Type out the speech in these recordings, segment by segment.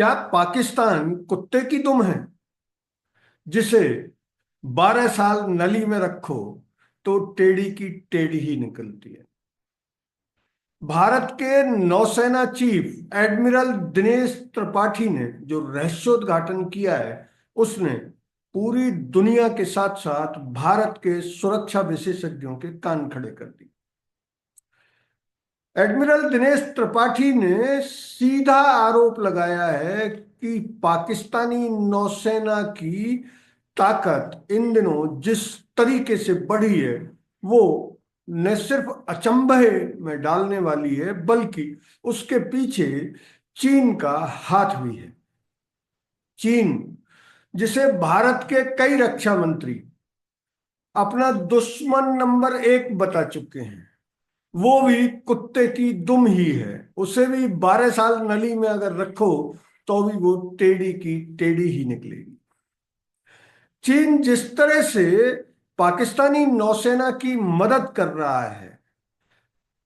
क्या पाकिस्तान कुत्ते की दुम है जिसे 12 साल नली में रखो तो टेढ़ी की टेढ़ी ही निकलती है। भारत के नौसेना चीफ एडमिरल दिनेश त्रिपाठी ने जो रहस्योद्घाटन किया है, उसने पूरी दुनिया के साथ साथ भारत के सुरक्षा विशेषज्ञों के कान खड़े कर दिए। एडमिरल दिनेश त्रिपाठी ने सीधा आरोप लगाया है कि पाकिस्तानी नौसेना की ताकत इन दिनों जिस तरीके से बढ़ी है, वो न सिर्फ अचंभे में डालने वाली है, बल्कि उसके पीछे चीन का हाथ भी है। चीन, जिसे भारत के कई रक्षा मंत्री अपना दुश्मन नंबर 1 बता चुके हैं, वो भी कुत्ते की दुम ही है। उसे भी 12 साल नली में अगर रखो तो भी वो टेढ़ी की टेढ़ी ही निकलेगी। चीन जिस तरह से पाकिस्तानी नौसेना की मदद कर रहा है,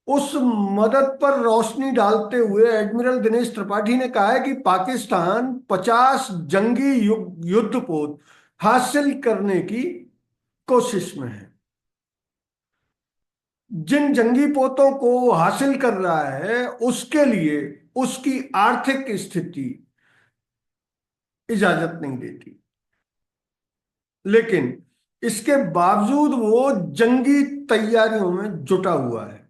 उस मदद पर रोशनी डालते हुए एडमिरल दिनेश त्रिपाठी ने कहा है कि पाकिस्तान 50 जंगी युद्धपोत हासिल करने की कोशिश में है। जिन जंगी पोतों को हासिल कर रहा है, उसके लिए उसकी आर्थिक स्थिति इजाजत नहीं देती, लेकिन इसके बावजूद वो जंगी तैयारियों में जुटा हुआ है।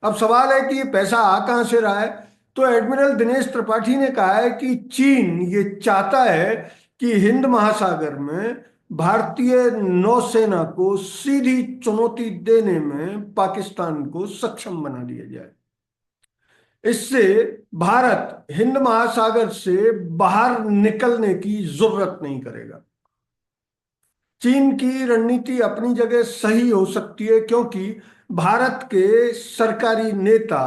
अब सवाल है कि ये पैसा आ कहां से रहा है। तो एडमिरल दिनेश त्रिपाठी ने कहा है कि चीन ये चाहता है कि हिंद महासागर में भारतीय नौसेना को सीधी चुनौती देने में पाकिस्तान को सक्षम बना दिया जाए। इससे भारत हिंद महासागर से बाहर निकलने की जरूरत नहीं करेगा। चीन की रणनीति अपनी जगह सही हो सकती है, क्योंकि भारत के सरकारी नेता,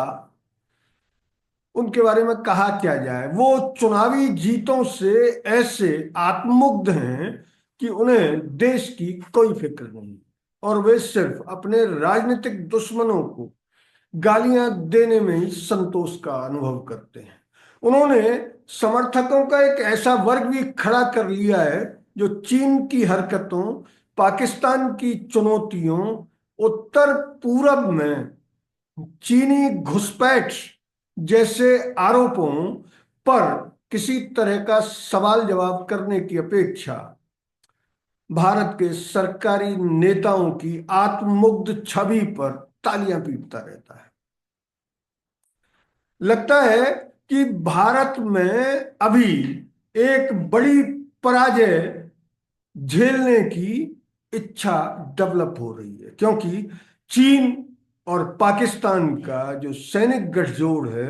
उनके बारे में कहा क्या जाए, वो चुनावी जीतों से ऐसे आत्ममुग्ध हैं कि उन्हें देश की कोई फिक्र नहीं, और वे सिर्फ अपने राजनीतिक दुश्मनों को गालियां देने में ही संतोष का अनुभव करते हैं। उन्होंने समर्थकों का एक ऐसा वर्ग भी खड़ा कर लिया है जो चीन की हरकतों, पाकिस्तान की चुनौतियों, उत्तर पूरब में चीनी घुसपैठ जैसे आरोपों पर किसी तरह का सवाल जवाब करने की अपेक्षा भारत के सरकारी नेताओं की आत्ममुग्ध छवि पर तालियां पीटता रहता है। लगता है कि भारत में अभी एक बड़ी पराजय झेलने की इच्छा डेवलप हो रही है, क्योंकि चीन और पाकिस्तान का जो सैनिक गठजोड़ है,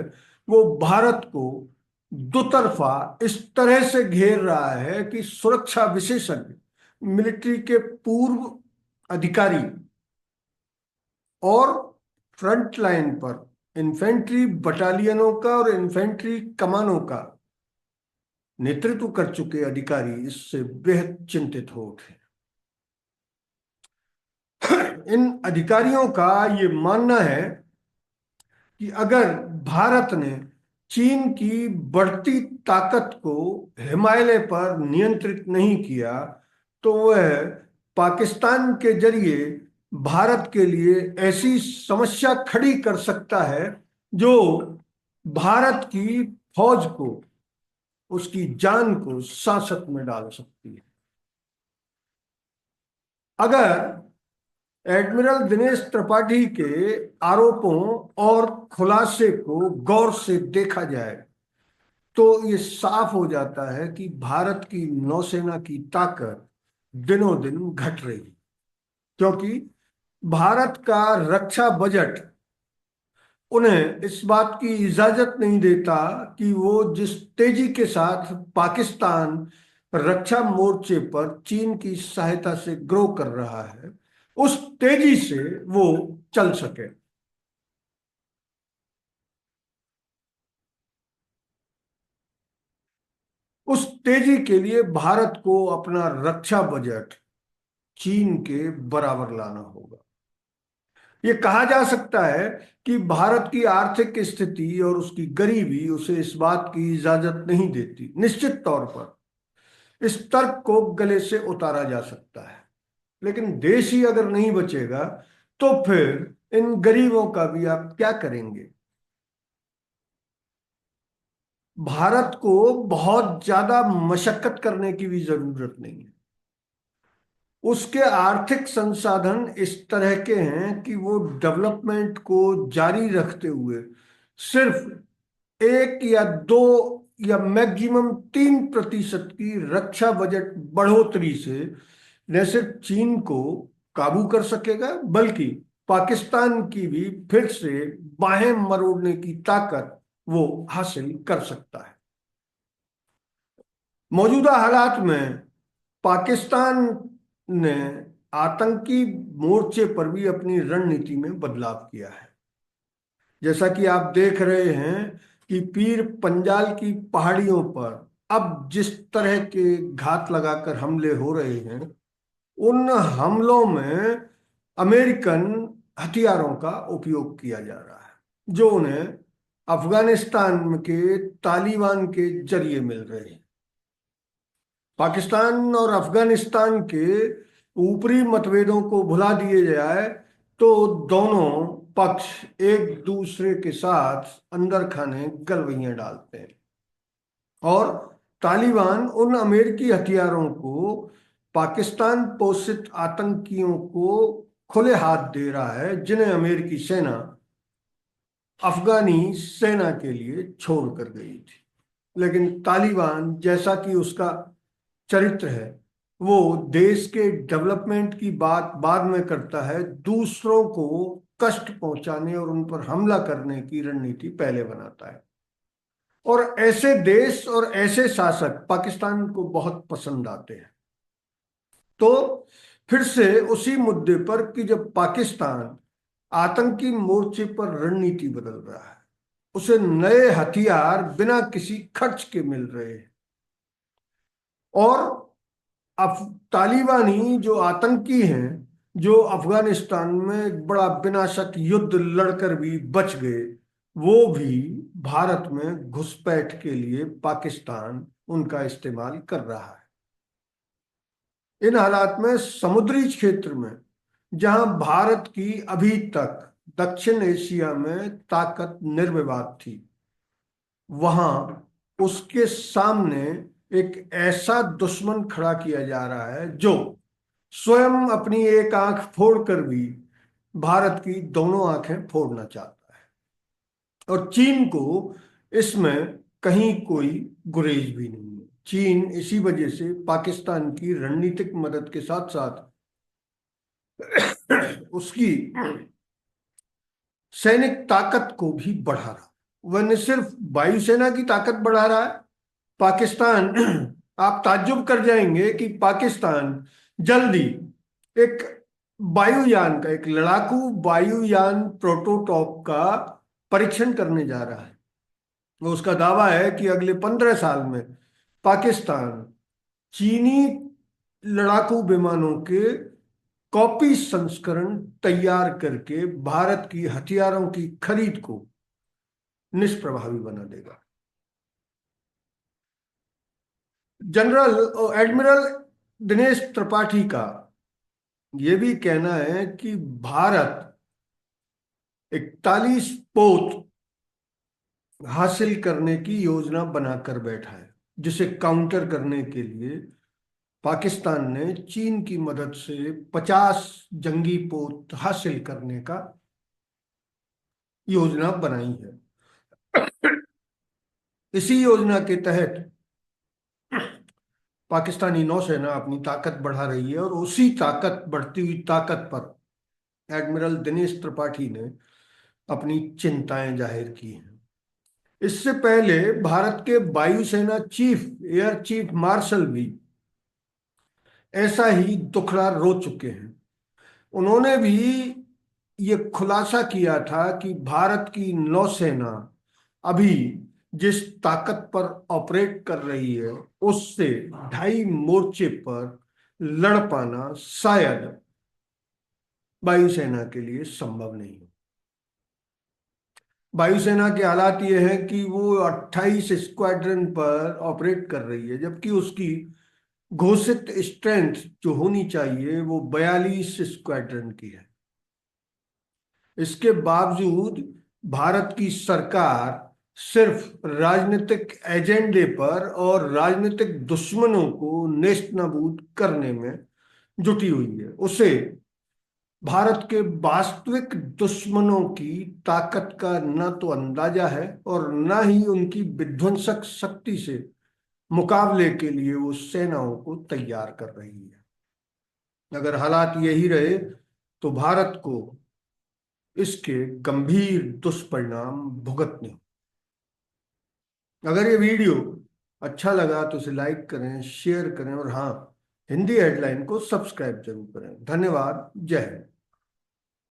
वो भारत को दुतरफा इस तरह से घेर रहा है कि सुरक्षा विशेषज्ञ, मिलिट्री के पूर्व अधिकारी और फ्रंट लाइन पर इन्फेंट्री बटालियनों का और इन्फेंट्री कमानों का नेतृत्व कर चुके अधिकारी इससे बेहद चिंतित हो उठे। इन अधिकारियों का ये मानना है कि अगर भारत ने चीन की बढ़ती ताकत को हिमालय पर नियंत्रित नहीं किया, तो वह पाकिस्तान के जरिए भारत के लिए ऐसी समस्या खड़ी कर सकता है जो भारत की फौज को, उसकी जान को सासत में डाल सकती है। अगर एडमिरल दिनेश त्रिपाठी के आरोपों और खुलासे को गौर से देखा जाए, तो ये साफ हो जाता है कि भारत की नौसेना की ताकत दिनों दिन घट रही है, क्योंकि भारत का रक्षा बजट उन्हें इस बात की इजाजत नहीं देता कि वो जिस तेजी के साथ पाकिस्तान रक्षा मोर्चे पर चीन की सहायता से ग्रो कर रहा है, उस तेजी से वो चल सके। उस तेजी के लिए भारत को अपना रक्षा बजट चीन के बराबर लाना होगा। ये कहा जा सकता है कि भारत की आर्थिक स्थिति और उसकी गरीबी उसे इस बात की इजाजत नहीं देती। निश्चित तौर पर इस तर्क को गले से उतारा जा सकता है, लेकिन देश ही अगर नहीं बचेगा तो फिर इन गरीबों का भी आप क्या करेंगे। भारत को बहुत ज्यादा मशक्कत करने की भी जरूरत नहीं है। उसके आर्थिक संसाधन इस तरह के हैं कि वो डेवलपमेंट को जारी रखते हुए सिर्फ 1 या 2 या मैक्सिमम 3% की रक्षा बजट बढ़ोतरी से न सिर्फ चीन को काबू कर सकेगा, बल्कि पाकिस्तान की भी फिर से बाहें मरोड़ने की ताकत वो हासिल कर सकता है। मौजूदा हालात में पाकिस्तान ने आतंकी मोर्चे पर भी अपनी रणनीति में बदलाव किया है। जैसा कि आप देख रहे हैं कि पीर पंजाल की पहाड़ियों पर अब जिस तरह के घात लगाकर हमले हो रहे हैं, उन हमलों में अमेरिकन हथियारों का उपयोग किया जा रहा है जो उन्हें अफगानिस्तान के तालिबान के जरिए मिल रहे हैं। पाकिस्तान और अफगानिस्तान के ऊपरी मतभेदों को भुला दिए जाए तो दोनों पक्ष एक दूसरे के साथ अंदर खाने गलवैयां डालते हैं, और तालिबान उन अमेरिकी हथियारों को पाकिस्तान पोषित आतंकियों को खुले हाथ दे रहा है जिन्हें अमेरिकी सेना अफगानी सेना के लिए छोड़ कर गई थी। लेकिन तालिबान जैसा कि उसका चरित्र है, वो देश के डेवलपमेंट की बात बाद में करता है, दूसरों को कष्ट पहुंचाने और उन पर हमला करने की रणनीति पहले बनाता है। और ऐसे देश और ऐसे शासक पाकिस्तान को बहुत पसंद आते हैं। तो फिर से उसी मुद्दे पर कि जब पाकिस्तान आतंकी मोर्चे पर रणनीति बदल रहा है, उसे नए हथियार बिना किसी खर्च के मिल रहे हैं, और अब तालिबानी जो आतंकी हैं, जो अफगानिस्तान में एक बड़ा विनाशक युद्ध लड़कर भी बच गए, वो भी भारत में घुसपैठ के लिए पाकिस्तान उनका इस्तेमाल कर रहा है। इन हालात में समुद्री क्षेत्र में जहां भारत की अभी तक दक्षिण एशिया में ताकत निर्विवाद थी, वहां उसके सामने एक ऐसा दुश्मन खड़ा किया जा रहा है जो स्वयं अपनी एक आंख फोड़कर भी भारत की दोनों आंखें फोड़ना चाहता है। और चीन को इसमें कहीं कोई गुरेज भी नहीं है। चीन इसी वजह से पाकिस्तान की रणनीतिक मदद के साथ साथ उसकी सैनिक ताकत को भी बढ़ा रहा है। वह न सिर्फ वायुसेना की ताकत बढ़ा रहा है, पाकिस्तान आप ताज्जुब कर जाएंगे कि पाकिस्तान जल्दी एक वायुयान का, एक लड़ाकू वायुयान प्रोटोटाइप का परीक्षण करने जा रहा है। वो उसका दावा है कि अगले 15 साल में पाकिस्तान चीनी लड़ाकू विमानों के कॉपी संस्करण तैयार करके भारत की हथियारों की खरीद को निष्प्रभावी बना देगा। जनरल एडमिरल दिनेश त्रिपाठी का यह भी कहना है कि भारत 41 पोत हासिल करने की योजना बनाकर बैठा है, जिसे काउंटर करने के लिए पाकिस्तान ने चीन की मदद से 50 जंगी पोत हासिल करने का योजना बनाई है। इसी योजना के तहत पाकिस्तानी नौसेना अपनी ताकत बढ़ा रही है, और उसी ताकत, बढ़ती हुई ताकत पर एडमिरल दिनेश त्रिपाठी ने अपनी चिंताएं जाहिर की हैं। इससे पहले भारत के वायुसेना चीफ, एयर चीफ मार्शल भी ऐसा ही दुखड़ा रो चुके हैं। उन्होंने भी ये खुलासा किया था कि भारत की नौसेना अभी जिस ताकत पर ऑपरेट कर रही है, उससे 2.5 मोर्चे पर लड़ पाना शायद वायुसेना के लिए संभव नहीं है। वायुसेना के हालात ये हैं कि वो 28 स्क्वाड्रन पर ऑपरेट कर रही है, जबकि उसकी घोषित स्ट्रेंथ जो होनी चाहिए वो 42 स्क्वाड्रन की है। इसके बावजूद भारत की सरकार सिर्फ राजनीतिक एजेंडे पर और राजनीतिक दुश्मनों को नेस्तनाबूद करने में जुटी हुई है। उसे भारत के वास्तविक दुश्मनों की ताकत का न तो अंदाजा है और न ही उनकी विध्वंसक शक्ति से मुकाबले के लिए वो सेनाओं को तैयार कर रही है। अगर हालात यही रहे तो भारत को इसके गंभीर दुष्परिणाम भुगतने। अगर ये वीडियो अच्छा लगा तो इसे लाइक करें, शेयर करें और हाँ, हिंदी हेडलाइन को सब्सक्राइब जरूर करें। धन्यवाद। जय हिंद।